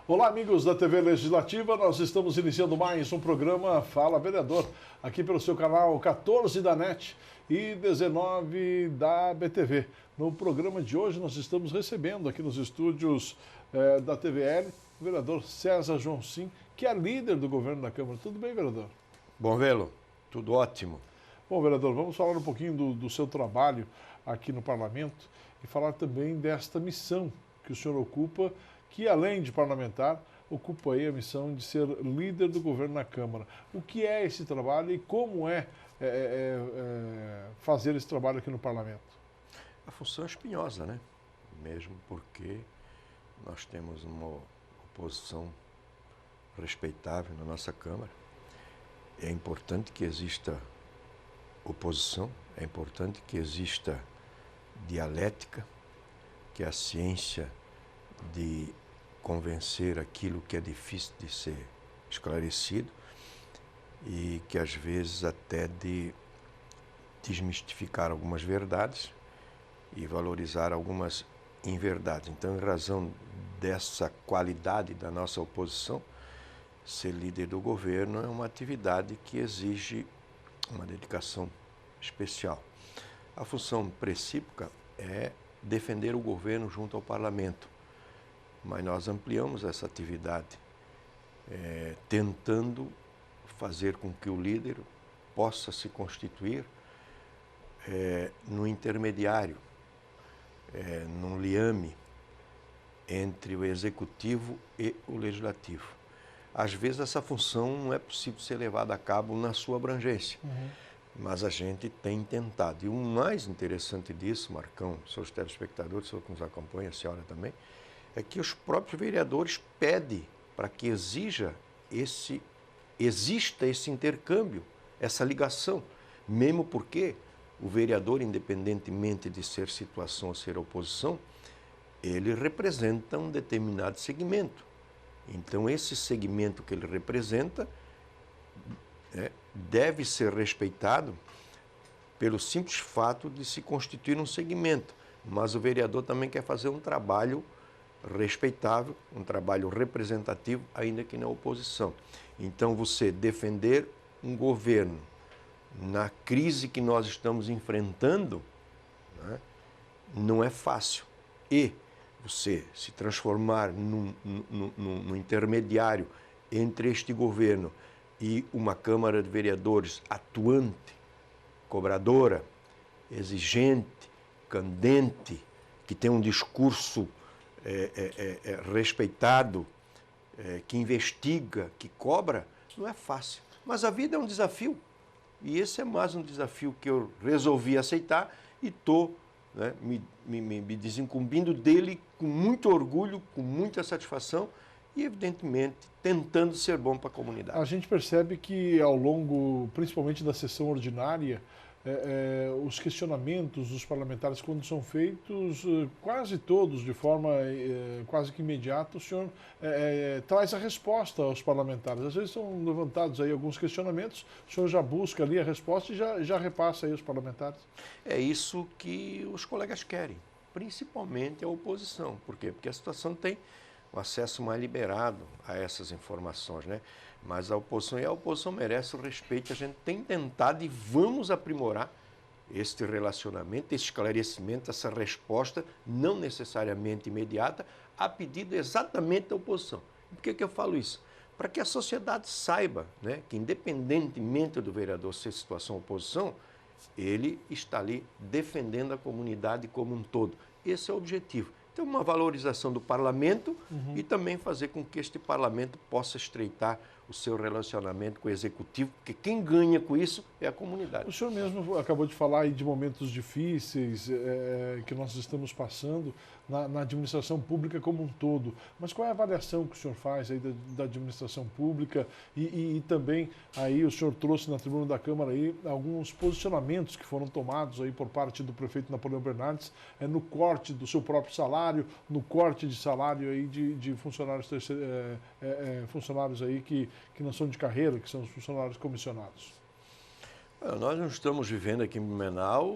Olá, amigos da TV Legislativa, nós estamos iniciando mais um programa Fala Vereador, aqui pelo seu canal 14 da NET e 19 da BTV. No programa de hoje nós estamos recebendo aqui nos estúdios da TVL o vereador César João Sim, que é líder do governo da Câmara. Tudo bem, vereador? Bom vê-lo, tudo ótimo. Bom, vereador, vamos falar um pouquinho do seu trabalho aqui no Parlamento e falar também desta missão que o senhor ocupa, que além de parlamentar, ocupa aí a missão de ser líder do governo na Câmara. O que é esse trabalho e como fazer esse trabalho aqui no Parlamento? A função é espinhosa, né? Mesmo porque nós temos uma oposição respeitável na nossa Câmara. É importante que exista oposição, é importante que exista dialética, que a ciência de convencer aquilo que é difícil de ser esclarecido e que às vezes até de desmistificar algumas verdades e valorizar algumas inverdades. Então, em razão dessa qualidade da nossa oposição, ser líder do governo é uma atividade que exige uma dedicação especial. A função precípica é defender o governo junto ao Parlamento, mas nós ampliamos essa atividade, tentando fazer com que o líder possa se constituir no intermediário, num liame entre o executivo e o legislativo. Às vezes essa função não é possível ser levada a cabo na sua abrangência, mas a gente tem tentado. E o mais interessante disso, Marcão, seus telespectadores, o senhor que nos acompanha, a senhora também, é que os próprios vereadores pedem para que exista esse intercâmbio, essa ligação, mesmo porque o vereador, independentemente de ser situação ou ser oposição, ele representa um determinado segmento. Então, esse segmento que ele representa deve ser respeitado pelo simples fato de se constituir um segmento. Mas o vereador também quer fazer um trabalho respeitável, um trabalho representativo, ainda que na oposição. Então, você defender um governo na crise que nós estamos enfrentando, né, não é fácil. E você se transformar num intermediário entre este governo e uma Câmara de Vereadores atuante, cobradora, exigente, candente, que tem um discurso respeitado, que investiga, que cobra, não é fácil. Mas a vida é um desafio. E esse é mais um desafio que eu resolvi aceitar e estou me desincumbindo dele com muito orgulho, com muita satisfação e, evidentemente, tentando ser bom para a comunidade. A gente percebe que ao longo, principalmente da sessão ordinária, os questionamentos dos parlamentares, quando são feitos, quase todos de forma quase que imediata, o senhor traz a resposta aos parlamentares. Às vezes são levantados aí alguns questionamentos, o senhor já busca ali a resposta e já repassa aí aos parlamentares. É isso que os colegas querem, principalmente a oposição. Por quê? Porque a situação tem um acesso mais liberado a essas informações, né? Mas a oposição merece o respeito que a gente tem tentado e vamos aprimorar este relacionamento, esse esclarecimento, essa resposta, não necessariamente imediata, a pedido exatamente da oposição. Por que eu falo isso? Para que a sociedade saiba, né, que independentemente do vereador ser situação oposição, ele está ali defendendo a comunidade como um todo. Esse é o objetivo. Então, uma valorização do parlamento e também fazer com que este parlamento possa estreitar o seu relacionamento com o executivo, porque quem ganha com isso é a comunidade. O senhor mesmo acabou de falar aí de momentos difíceis que nós estamos passando na administração pública como um todo, mas qual é a avaliação que o senhor faz aí da administração pública e também aí o senhor trouxe na tribuna da Câmara aí alguns posicionamentos que foram tomados aí por parte do prefeito Napoleão Bernardes no corte do seu próprio salário, no corte de salário aí de funcionários funcionários aí que não são de carreira, que são os funcionários comissionados. Nós não estamos vivendo aqui em Blumenau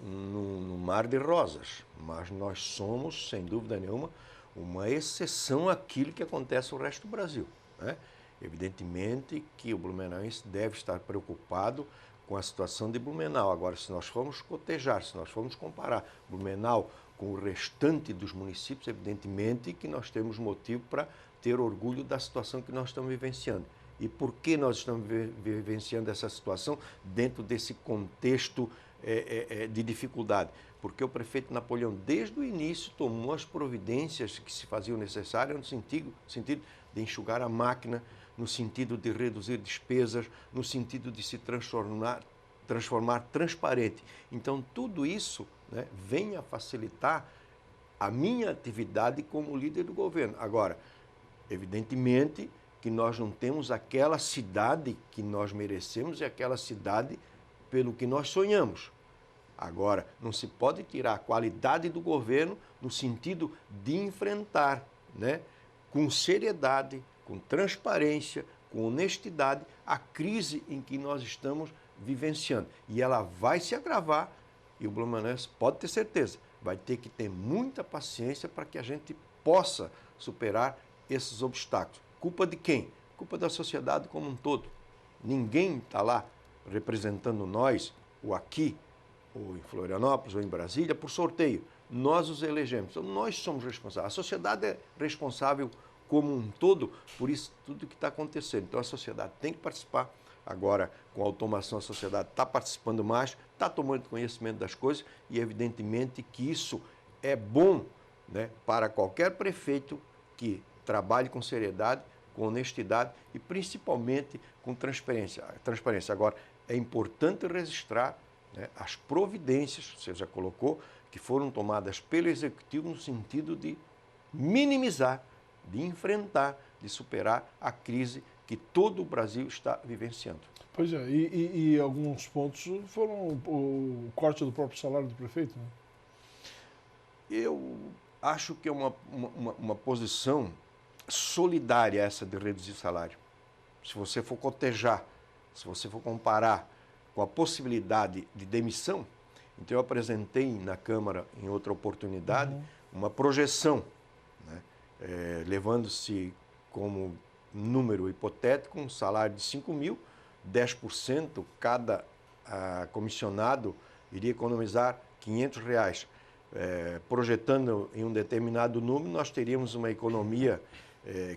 no mar de rosas, mas nós somos, sem dúvida nenhuma, uma exceção àquilo que acontece no resto do Brasil, né? Evidentemente que o blumenauense deve estar preocupado com a situação de Blumenau. Agora, se nós formos cotejar, se nós formos comparar Blumenau com o restante dos municípios, evidentemente que nós temos motivo para ter orgulho da situação que nós estamos vivenciando. E por que nós estamos vivenciando essa situação dentro desse contexto de dificuldade? Porque o prefeito Napoleão, desde o início, tomou as providências que se faziam necessárias no sentido de enxugar a máquina, no sentido de reduzir despesas, no sentido de se transformar transparente. Então, tudo isso, né, vem a facilitar a minha atividade como líder do governo. Agora, evidentemente que nós não temos aquela cidade que nós merecemos e aquela cidade pelo que nós sonhamos. Agora, não se pode tirar a qualidade do governo no sentido de enfrentar, né, com seriedade, com transparência, com honestidade, a crise em que nós estamos vivenciando. E ela vai se agravar e o blumenauense pode ter certeza, vai ter que ter muita paciência para que a gente possa superar esses obstáculos. Culpa de quem? Culpa da sociedade como um todo. Ninguém está lá representando nós, ou aqui, ou em Florianópolis, ou em Brasília, por sorteio. Nós os elegemos. Então, nós somos responsáveis. A sociedade é responsável como um todo por isso tudo que está acontecendo. Então, a sociedade tem que participar. Agora, com a automação, a sociedade está participando mais, está tomando conhecimento das coisas e, evidentemente, que isso é bom, né, para qualquer prefeito que trabalhe com seriedade, com honestidade e, principalmente, com transparência. Agora, é importante registrar, né, as providências, você já colocou, que foram tomadas pelo Executivo no sentido de minimizar, de enfrentar, de superar a crise que todo o Brasil está vivenciando. Pois é, e alguns pontos foram o corte do próprio salário do prefeito, né? Eu acho que é uma posição solidária essa de reduzir salário. Se você for cotejar, se você for comparar com a possibilidade de demissão, então eu apresentei na Câmara, em outra oportunidade, uma projeção, né, levando-se como número hipotético um salário de 5 mil, 10%, cada comissionado iria economizar R$500. Projetando em um determinado número, nós teríamos uma economia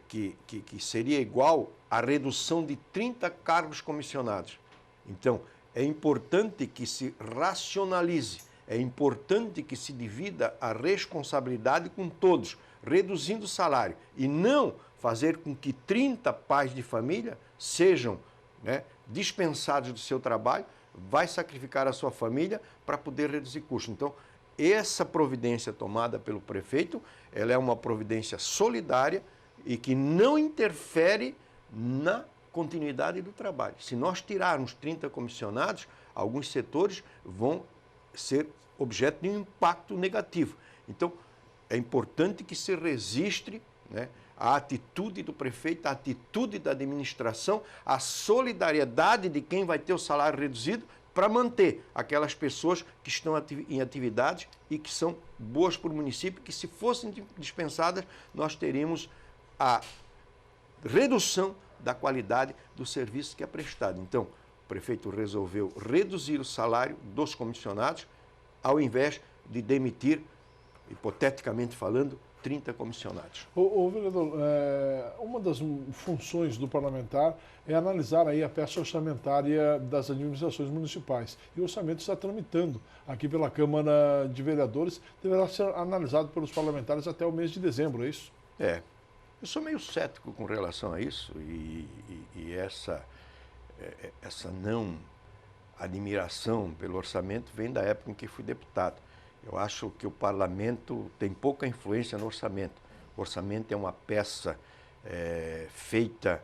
que seria igual à redução de 30 cargos comissionados. Então, é importante que se racionalize, é importante que se divida a responsabilidade com todos, reduzindo o salário, e não fazer com que 30 pais de família sejam, né, dispensados do seu trabalho, vai sacrificar a sua família para poder reduzir custos. Então, essa providência tomada pelo prefeito, ela é uma providência solidária e que não interfere na continuidade do trabalho. Se nós tirarmos 30 comissionados, alguns setores vão ser objeto de um impacto negativo. Então, é importante que se registre, né, a atitude do prefeito, a atitude da administração, a solidariedade de quem vai ter o salário reduzido para manter aquelas pessoas que estão em atividades e que são boas para o município, que se fossem dispensadas, nós teríamos a redução da qualidade do serviço que é prestado. Então, o prefeito resolveu reduzir o salário dos comissionados, ao invés de demitir, hipoteticamente falando, 30 comissionados. Ô vereador, uma das funções do parlamentar é analisar aí a peça orçamentária das administrações municipais. E o orçamento está tramitando aqui pela Câmara de Vereadores, deverá ser analisado pelos parlamentares até o mês de dezembro, é isso? Eu sou meio cético com relação a isso e essa não admiração pelo orçamento vem da época em que fui deputado. Eu acho que o parlamento tem pouca influência no orçamento. O orçamento é uma peça feita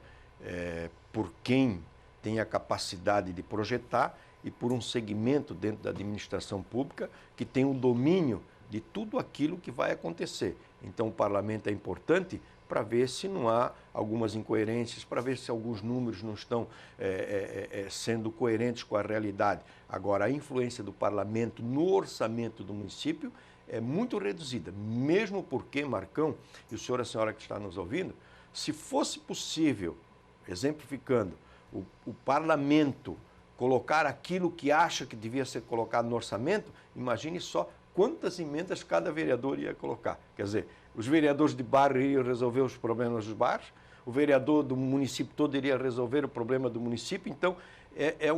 por quem tem a capacidade de projetar e por um segmento dentro da administração pública que tem o domínio de tudo aquilo que vai acontecer. Então, o parlamento é importante para ver se não há algumas incoerências, para ver se alguns números não estão sendo coerentes com a realidade. Agora, a influência do parlamento no orçamento do município é muito reduzida, mesmo porque, Marcão, e o senhor e a senhora que está nos ouvindo, se fosse possível, exemplificando, o parlamento colocar aquilo que acha que devia ser colocado no orçamento, imagine só quantas emendas cada vereador ia colocar. Quer dizer, os vereadores de bairro iriam resolver os problemas dos bairros, o vereador do município todo iria resolver o problema do município, então é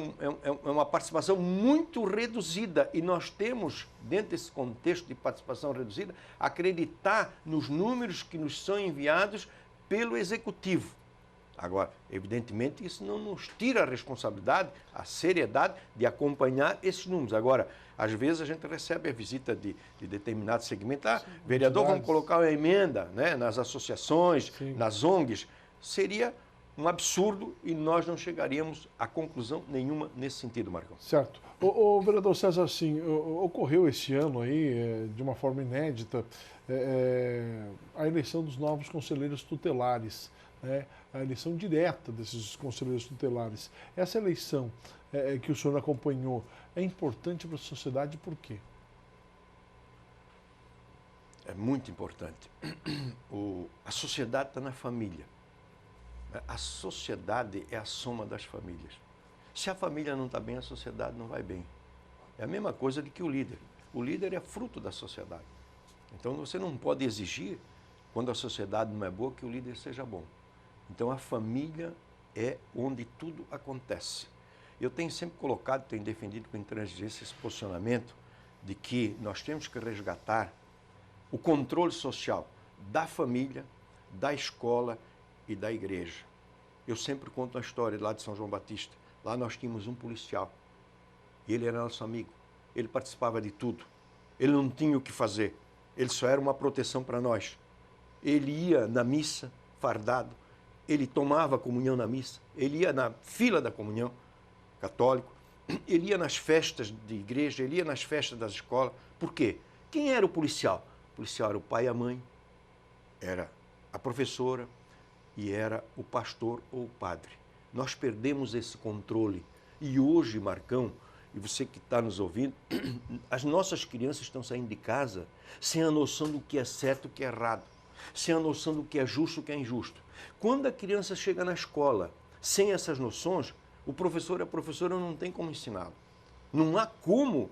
uma participação muito reduzida e nós temos, dentro desse contexto de participação reduzida, acreditar nos números que nos são enviados pelo Executivo. Agora, evidentemente, isso não nos tira a responsabilidade, a seriedade de acompanhar esses números. Agora, às vezes a gente recebe a visita de determinado segmento. Vereador, vamos colocar uma emenda, né, nas associações, sim, nas ONGs. Seria um absurdo e nós não chegaríamos a conclusão nenhuma nesse sentido, Marcão. Certo. O vereador César, assim, ocorreu esse ano aí, de uma forma inédita, a eleição dos novos conselheiros tutelares, né? A eleição direta desses conselheiros tutelares. Essa eleição que o senhor acompanhou é importante para a sociedade por quê? É muito importante. A sociedade está na família. A sociedade é a soma das famílias. Se a família não está bem, a sociedade não vai bem. É a mesma coisa de que o líder. O líder é fruto da sociedade. Então você não pode exigir, quando a sociedade não é boa, que o líder seja bom. Então a família é onde tudo acontece. Eu tenho sempre colocado, tenho defendido com intransigência esse posicionamento de que nós temos que resgatar o controle social da família, da escola e da igreja. Eu sempre conto uma história lá de São João Batista. Lá nós tínhamos um policial. E ele era nosso amigo. Ele participava de tudo. Ele não tinha o que fazer. Ele só era uma proteção para nós. Ele ia na missa, fardado. Ele tomava comunhão na missa. Ele ia na fila da comunhão católico. Ele ia nas festas de igreja. Ele ia nas festas das escolas. Por quê? Quem era o policial? O policial era o pai e a mãe. Era a professora. E era o pastor ou o padre. Nós perdemos esse controle. E hoje, Marcão, e você que está nos ouvindo, as nossas crianças estão saindo de casa sem a noção do que é certo e o que é errado, sem a noção do que é justo e o que é injusto. Quando a criança chega na escola sem essas noções, o professor e a professora não tem como ensiná-lo. Não há como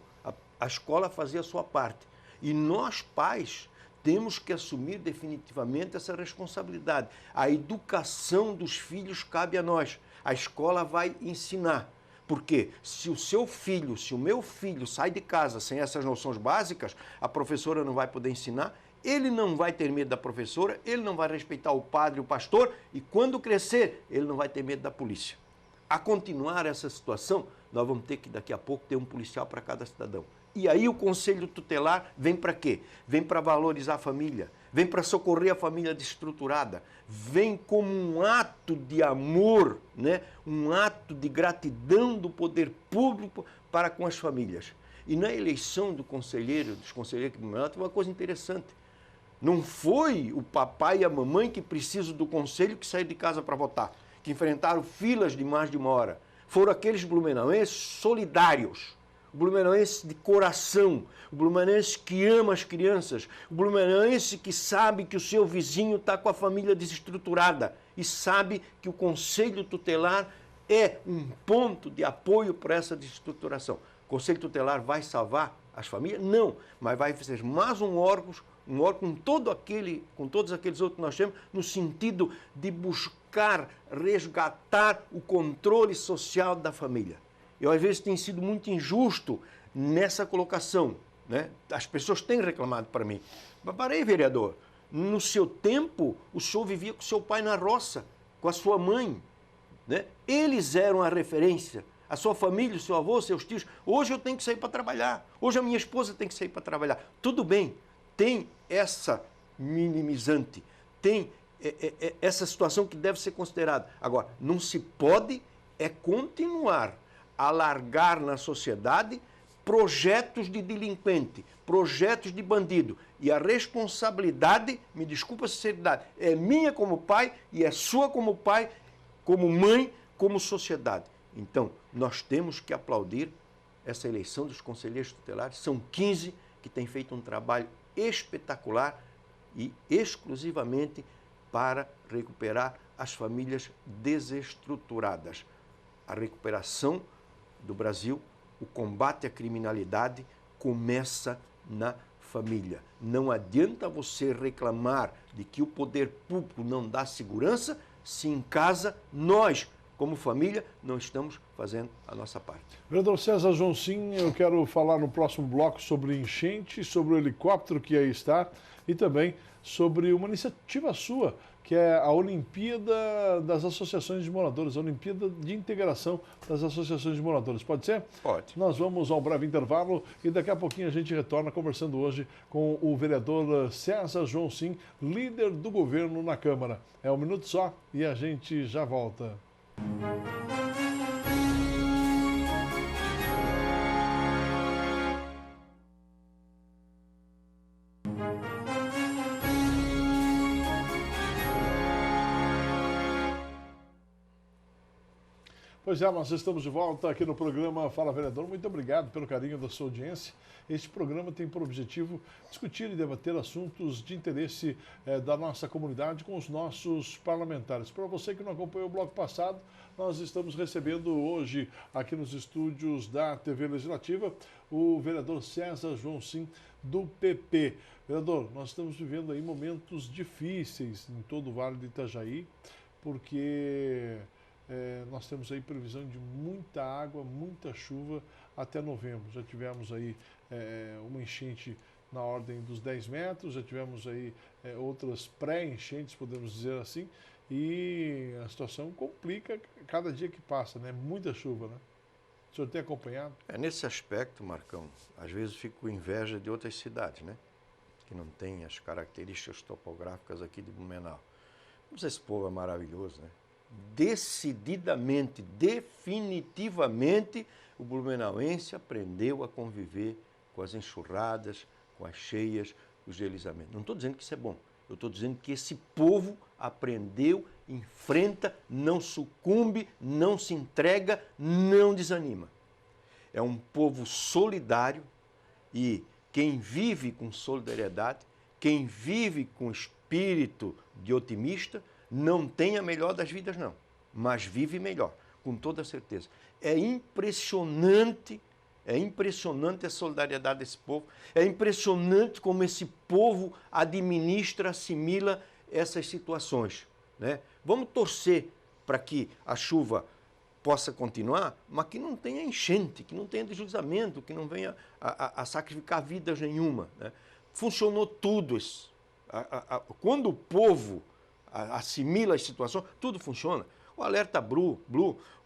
a escola fazer a sua parte. E nós, pais, temos que assumir definitivamente essa responsabilidade. A educação dos filhos cabe a nós. A escola vai ensinar. Porque se o seu filho, se o meu filho sai de casa sem essas noções básicas, a professora não vai poder ensinar, ele não vai ter medo da professora, ele não vai respeitar o padre e o pastor, e quando crescer, ele não vai ter medo da polícia. A continuar essa situação, nós vamos ter que daqui a pouco ter um policial para cada cidadão. E aí o Conselho Tutelar vem para quê? Vem para valorizar a família, vem para socorrer a família desestruturada, vem como um ato de amor, né? Um ato de gratidão do poder público para com as famílias. E na eleição dos conselheiros que tem uma coisa interessante. Não foi o papai e a mamãe que precisam do conselho que saíram de casa para votar, que enfrentaram filas de mais de uma hora. Foram aqueles blumenauenses solidários, o blumenauense de coração, o blumenauense que ama as crianças, o blumenauense que sabe que o seu vizinho está com a família desestruturada e sabe que o Conselho Tutelar é um ponto de apoio para essa desestruturação. O Conselho Tutelar vai salvar as famílias? Não, mas vai ser mais um órgão com todos aqueles outros que nós temos, no sentido de buscar resgatar o controle social da família. Eu, às vezes, tenho sido muito injusto nessa colocação, né? As pessoas têm reclamado para mim. Mas parei, vereador, no seu tempo, o senhor vivia com seu pai na roça, com a sua mãe, né? Eles eram a referência, a sua família, o seu avô, seus tios. Hoje eu tenho que sair para trabalhar, hoje a minha esposa tem que sair para trabalhar. Tudo bem, tem essa minimizante, tem essa situação que deve ser considerada. Agora, não se pode continuar a largar na sociedade projetos de delinquente, projetos de bandido. E a responsabilidade, me desculpa a sinceridade, é minha como pai e é sua como pai, como mãe, como sociedade. Então, nós temos que aplaudir essa eleição dos conselheiros tutelares. São 15 que que tem feito um trabalho espetacular e exclusivamente para recuperar as famílias desestruturadas. A recuperação do Brasil, o combate à criminalidade começa na família. Não adianta você reclamar de que o poder público não dá segurança se em casa nós, como família, não estamos fazendo a nossa parte. Vereador César João Sim, eu quero falar no próximo bloco sobre enchente, sobre o helicóptero que aí está e também sobre uma iniciativa sua, que é a Olimpíada das Associações de Moradores, a Olimpíada de Integração das Associações de Moradores. Pode ser? Pode. Nós vamos ao breve intervalo e daqui a pouquinho a gente retorna conversando hoje com o vereador César João Sim, líder do governo na Câmara. É um minuto só e a gente já volta. Pois é, nós estamos de volta aqui no programa Fala Vereador. Muito obrigado pelo carinho da sua audiência. Este programa tem por objetivo discutir e debater assuntos de interesse da nossa comunidade com os nossos parlamentares. Para você que não acompanhou o bloco passado, nós estamos recebendo hoje aqui nos estúdios da TV Legislativa o vereador César João Sim, do PP. Vereador, nós estamos vivendo aí momentos difíceis em todo o Vale do Itajaí, porque nós temos aí previsão de muita água, muita chuva até novembro. Já tivemos aí uma enchente na ordem dos 10 metros, já tivemos aí outras pré-enchentes, podemos dizer assim, e a situação complica cada dia que passa, né? Muita chuva, né? O senhor tem acompanhado? Nesse aspecto, Marcão, às vezes fico com inveja de outras cidades, né? Que não têm as características topográficas aqui de Blumenau. Mas esse povo é maravilhoso, né? Decididamente, definitivamente, o blumenauense aprendeu a conviver com as enxurradas, com as cheias, os deslizamentos. Não estou dizendo que isso é bom, eu estou dizendo que esse povo aprendeu, enfrenta, não sucumbe, não se entrega, não desanima. É um povo solidário e quem vive com solidariedade, quem vive com espírito de otimista, não tem a melhor das vidas, não, mas vive melhor, com toda certeza. É impressionante a solidariedade desse povo, é impressionante como esse povo administra, assimila essas situações, né? Vamos torcer para que a chuva possa continuar, mas que não tenha enchente, que não tenha deslizamento, que não venha a sacrificar vidas nenhuma, né? Funcionou tudo isso. Quando o povo assimila as situações, tudo funciona. O alerta Blue,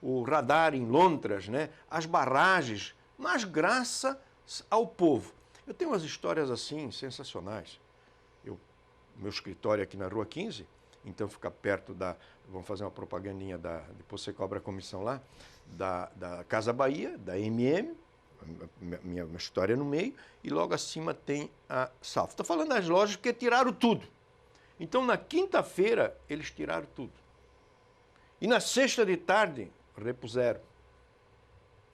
o radar em Londras, né? As barragens, mas graças ao povo. Eu tenho umas histórias assim sensacionais. Meu escritório aqui na Rua 15, então fica perto vamos fazer uma propagandinha depois você cobra a comissão lá, da Casa Bahia, da MM, minha história no meio, e logo acima tem a Salf. Estou falando das lojas porque tiraram tudo. Então, na quinta-feira, eles tiraram tudo. E na sexta de tarde, repuseram.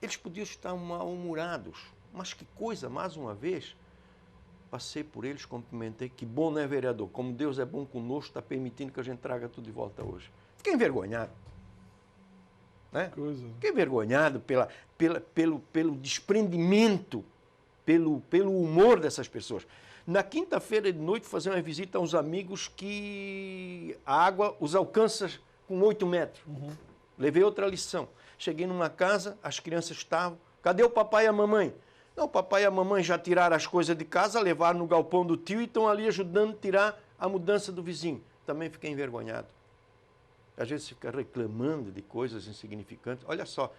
Eles podiam estar mal-humorados, mas que coisa, mais uma vez, passei por eles, cumprimentei, que bom, né, vereador? Como Deus é bom conosco, está permitindo que a gente traga tudo de volta hoje. Fiquei envergonhado. Né? Fiquei envergonhado pelo desprendimento, pelo humor dessas pessoas. Na quinta-feira de noite, fazer uma visita a uns amigos que a água os alcança com 8 metros. Uhum. Levei outra lição. Cheguei numa casa, as crianças estavam... Cadê o papai e a mamãe? Não, o papai e a mamãe já tiraram as coisas de casa, levaram no galpão do tio e estão ali ajudando a tirar a mudança do vizinho. Também fiquei envergonhado. Às vezes fica reclamando de coisas insignificantes. Olha só,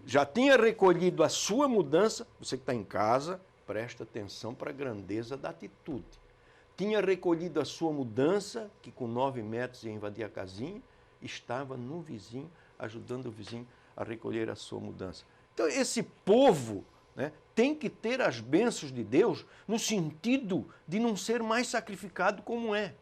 já tinha recolhido a sua mudança, você que está em casa, presta atenção para a grandeza da atitude. Tinha recolhido a sua mudança, que com 9 metros ia invadir a casinha, estava no vizinho, ajudando o vizinho a recolher a sua mudança. Então, esse povo, né, tem que ter as bênçãos de Deus no sentido de não ser mais sacrificado como é.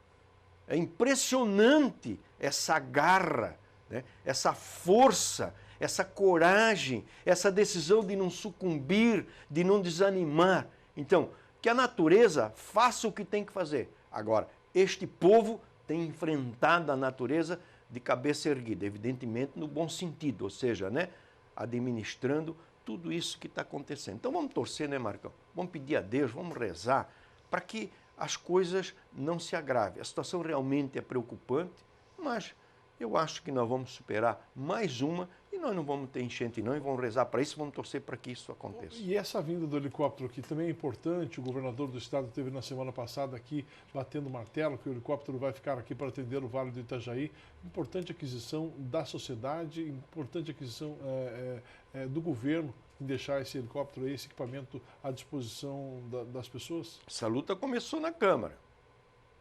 É impressionante essa garra, né, essa força, essa coragem, essa decisão de não sucumbir, de não desanimar. Então, que a natureza faça o que tem que fazer. Agora, este povo tem enfrentado a natureza de cabeça erguida, evidentemente no bom sentido, ou seja, né, administrando tudo isso que está acontecendo. Então vamos torcer, né, Marcão? Vamos pedir a Deus, vamos rezar para que as coisas não se agravem. A situação realmente é preocupante, mas eu acho que nós vamos superar mais uma e nós não vamos ter enchente não, e vamos rezar para isso, vamos torcer para que isso aconteça. E essa vinda do helicóptero aqui também é importante, o governador do estado esteve na semana passada aqui batendo martelo, que o helicóptero vai ficar aqui para atender o Vale do Itajaí. Importante aquisição da sociedade, importante aquisição do governo em deixar esse helicóptero aí, esse equipamento à disposição das pessoas? Essa luta começou na Câmara.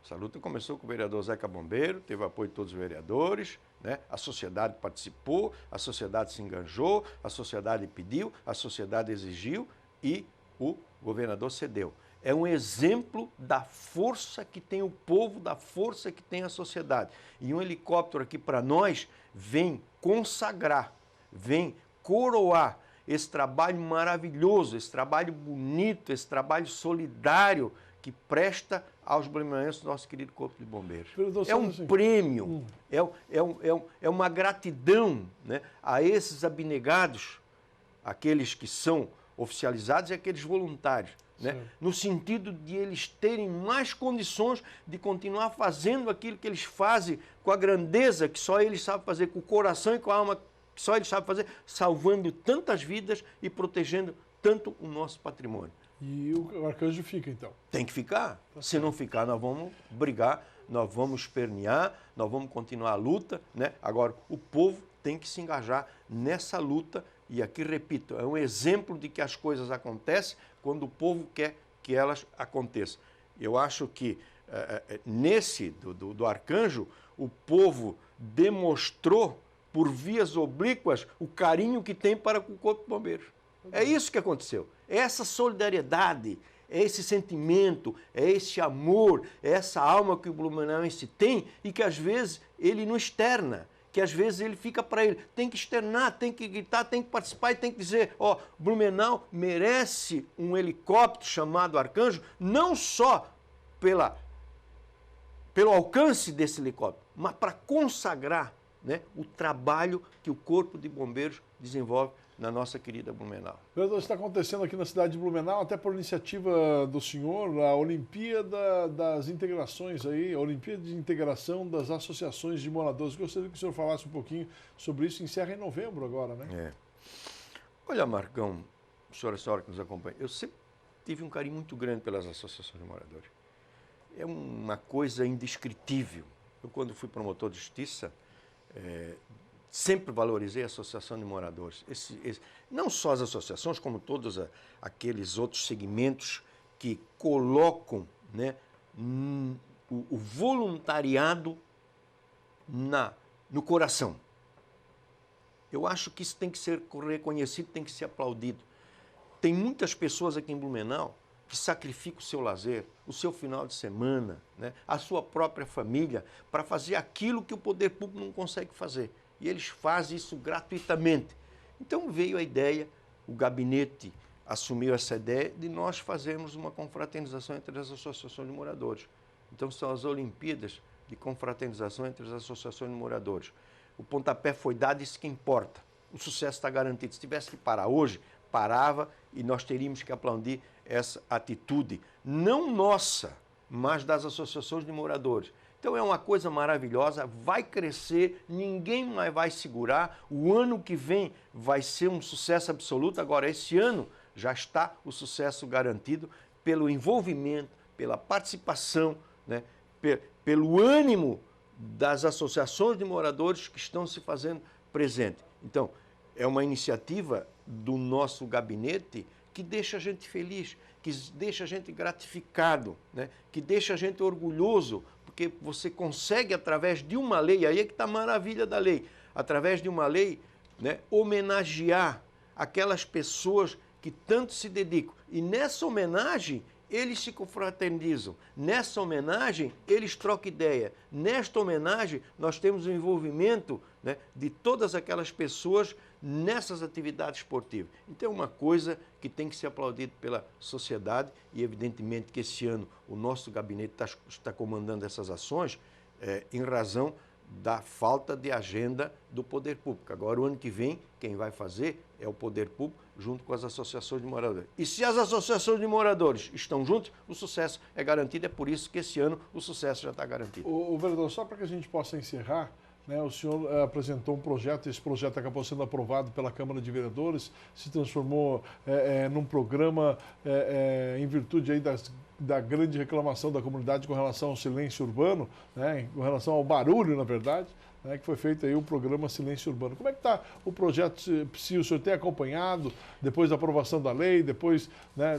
Essa luta começou com o vereador Zeca Bombeiro, teve apoio de todos os vereadores, né? A sociedade participou, a sociedade se enganjou, a sociedade pediu, a sociedade exigiu e o governador cedeu. É um exemplo da força que tem o povo, da força que tem a sociedade. E um helicóptero aqui para nós vem consagrar, vem coroar esse trabalho maravilhoso, esse trabalho bonito, esse trabalho solidário que presta aos blumenauenses do nosso querido Corpo de Bombeiros. É um prêmio, é uma gratidão, né, a esses abnegados, aqueles que são oficializados e aqueles voluntários, né, no sentido de eles terem mais condições de continuar fazendo aquilo que eles fazem com a grandeza que só eles sabem fazer, com o coração e com a alma que só eles sabem fazer, salvando tantas vidas e protegendo tanto o nosso patrimônio. E o arcanjo fica, então? Tem que ficar. Se não ficar, nós vamos brigar, nós vamos espernear, nós vamos continuar a luta, né? Agora, o povo tem que se engajar nessa luta e aqui, repito, é um exemplo de que as coisas acontecem quando o povo quer que elas aconteçam. Eu acho que nesse do arcanjo, o povo demonstrou por vias oblíquas o carinho que tem para com o Corpo de Bombeiros. É isso que aconteceu. É essa solidariedade, é esse sentimento, é esse amor, é essa alma que o blumenauense tem e que às vezes ele não externa, que às vezes ele fica para ele. Tem que externar, tem que gritar, tem que participar e tem que dizer, ó, Blumenau merece um helicóptero chamado Arcanjo, não só pelo alcance desse helicóptero, mas para consagrar, né, o trabalho que o Corpo de Bombeiros desenvolve na nossa querida Blumenau. Vereador, está acontecendo aqui na cidade de Blumenau, até por iniciativa do senhor, a Olimpíada das Integrações aí, a Olimpíada de Integração das Associações de Moradores. Gostaria que o senhor falasse um pouquinho sobre isso. Encerra em novembro agora, né? Olha, Marcão, a senhora que nos acompanha, eu sempre tive um carinho muito grande pelas associações de moradores. É uma coisa indescritível. Eu, quando fui promotor de justiça, sempre valorizei a associação de moradores. Não só as associações, como todos aqueles outros segmentos que colocam, né, o voluntariado no coração. Eu acho que isso tem que ser reconhecido, tem que ser aplaudido. Tem muitas pessoas aqui em Blumenau que sacrificam o seu lazer, o seu final de semana, né, a sua própria família, para fazer aquilo que o poder público não consegue fazer. E eles fazem isso gratuitamente. Então veio a ideia, o gabinete assumiu essa ideia de nós fazermos uma confraternização entre as associações de moradores. Então são as Olimpíadas de confraternização entre as associações de moradores. O pontapé foi dado, isso que importa. O sucesso está garantido. Se tivesse que parar hoje, parava e nós teríamos que aplaudir essa atitude, não nossa, mas das associações de moradores. Então é uma coisa maravilhosa, vai crescer, ninguém mais vai segurar, o ano que vem vai ser um sucesso absoluto. Agora, esse ano já está o sucesso garantido pelo envolvimento, pela participação, né, pelo ânimo das associações de moradores que estão se fazendo presente. Então, é uma iniciativa do nosso gabinete que deixa a gente feliz, que deixa a gente gratificado, né, que deixa a gente orgulhoso, porque você consegue, através de uma lei, aí é que está a maravilha da lei, através de uma lei, né, homenagear aquelas pessoas que tanto se dedicam. E nessa homenagem, eles se confraternizam. Nessa homenagem, eles trocam ideia. Nesta homenagem, nós temos o envolvimento, né, de todas aquelas pessoas nessas atividades esportivas. Então é uma coisa que tem que ser aplaudida pela sociedade e evidentemente que esse ano o nosso gabinete está comandando essas ações em razão da falta de agenda do poder público. Agora, o ano que vem, quem vai fazer é o poder público junto com as associações de moradores. E se as associações de moradores estão juntos, o sucesso é garantido. É por isso que esse ano o sucesso já está garantido. O vereador, só para que a gente possa encerrar, né, o senhor apresentou um projeto, esse projeto acabou sendo aprovado pela Câmara de Vereadores, se transformou num programa em virtude aí da grande reclamação da comunidade com relação ao silêncio urbano, né, com relação ao barulho, na verdade, né, que foi feito aí o programa Silêncio Urbano. Como é que está o projeto, se o senhor tem acompanhado, depois da aprovação da lei, depois, né,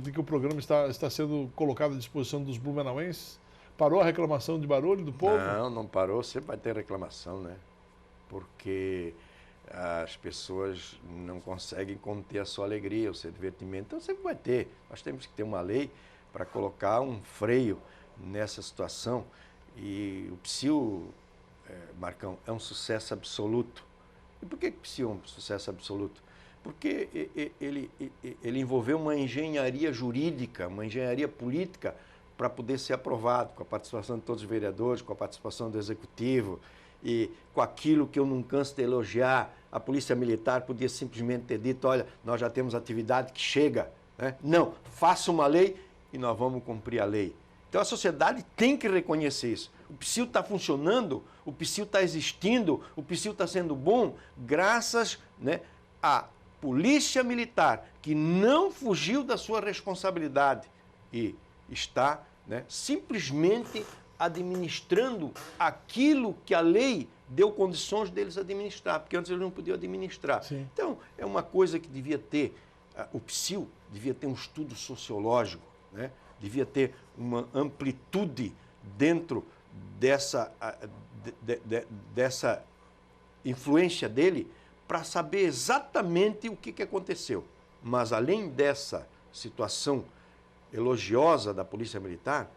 de que o programa está sendo colocado à disposição dos blumenauenses? Parou a reclamação de barulho do povo? Não parou, sempre vai ter reclamação, né? Porque as pessoas não conseguem conter a sua alegria, o seu divertimento, então sempre vai ter. Nós temos que ter uma lei para colocar um freio nessa situação. E o PSIL, Marcão, é um sucesso absoluto. E por que o PSIL é um sucesso absoluto? Porque ele envolveu uma engenharia jurídica, uma engenharia política para poder ser aprovado, com a participação de todos os vereadores, com a participação do Executivo e com aquilo que eu não canso de elogiar. A Polícia Militar podia simplesmente ter dito, olha, nós já temos atividade que chega, né? Não, faça uma lei e nós vamos cumprir a lei. Então a sociedade tem que reconhecer isso. O PSIL está funcionando, o PSIL está existindo, o PSIL está sendo bom graças, né, à Polícia Militar, que não fugiu da sua responsabilidade e está, né, simplesmente administrando aquilo que a lei deu condições deles administrar, porque antes eles não podiam administrar. Sim. Então, é uma coisa que devia ter, o PSIL devia ter um estudo sociológico, né? Devia ter uma amplitude dentro dessa influência dele para saber exatamente o que aconteceu. Mas, além dessa situação elogiosa da Polícia Militar,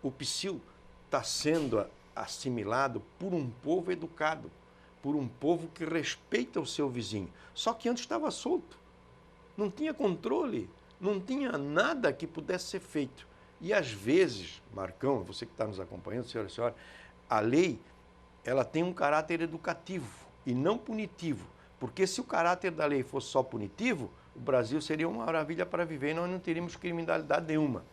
o PSIL está sendo assimilado por um povo educado, por um povo que respeita o seu vizinho. Só que antes estava solto, não tinha controle, não tinha nada que pudesse ser feito. E às vezes, Marcão, você que está nos acompanhando, senhora e senhora, a lei ela tem um caráter educativo e não punitivo, porque se o caráter da lei fosse só punitivo, o Brasil seria uma maravilha para viver e nós não teríamos criminalidade nenhuma.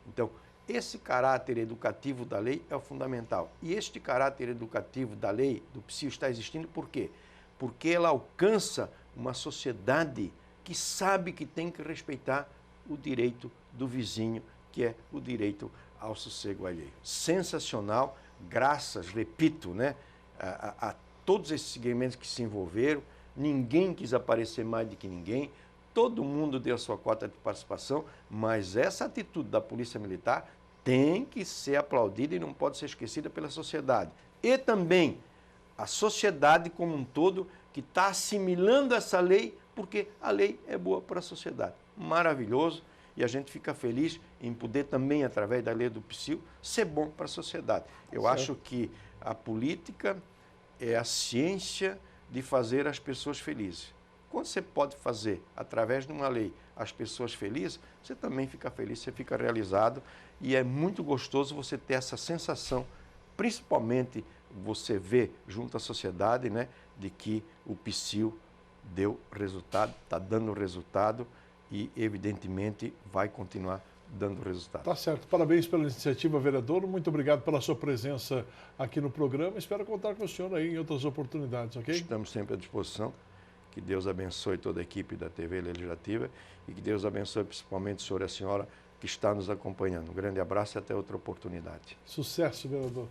Então, esse caráter educativo da lei é o fundamental. E este caráter educativo da lei, do PSIL, está existindo por quê? Porque ela alcança uma sociedade que sabe que tem que respeitar o direito do vizinho, que é o direito ao sossego alheio. Sensacional, graças, repito, né, a todos esses segmentos que se envolveram, ninguém quis aparecer mais do que ninguém, todo mundo deu a sua cota de participação, mas essa atitude da Polícia Militar tem que ser aplaudida e não pode ser esquecida pela sociedade. E também a sociedade como um todo que está assimilando essa lei, porque a lei é boa para a sociedade. Maravilhoso, e a gente fica feliz em poder também, através da lei do PSIL, ser bom para a sociedade. Eu acho que a política é a ciência de fazer as pessoas felizes. Quando você pode fazer, através de uma lei, as pessoas felizes, você também fica feliz, você fica realizado e é muito gostoso você ter essa sensação, principalmente você vê junto à sociedade, né, de que o PSIL deu resultado, está dando resultado e, evidentemente, vai continuar dando resultado. Tá certo. Parabéns pela iniciativa, vereador. Muito obrigado pela sua presença aqui no programa. Espero contar com o senhor aí em outras oportunidades, ok? Estamos sempre à disposição. Que Deus abençoe toda a equipe da TV Legislativa e que Deus abençoe principalmente o senhor e a senhora que está nos acompanhando. Um grande abraço e até outra oportunidade. Sucesso, vereador.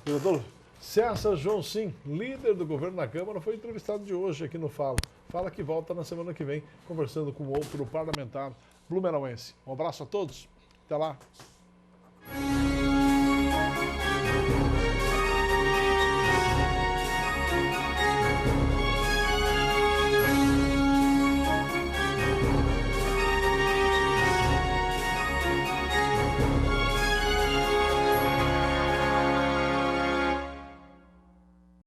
Vereador César João Sim, líder do governo na Câmara, foi entrevistado de hoje aqui no Fala. Fala que volta na semana que vem, conversando com outro parlamentar blumenauense. Um abraço a todos. Até lá.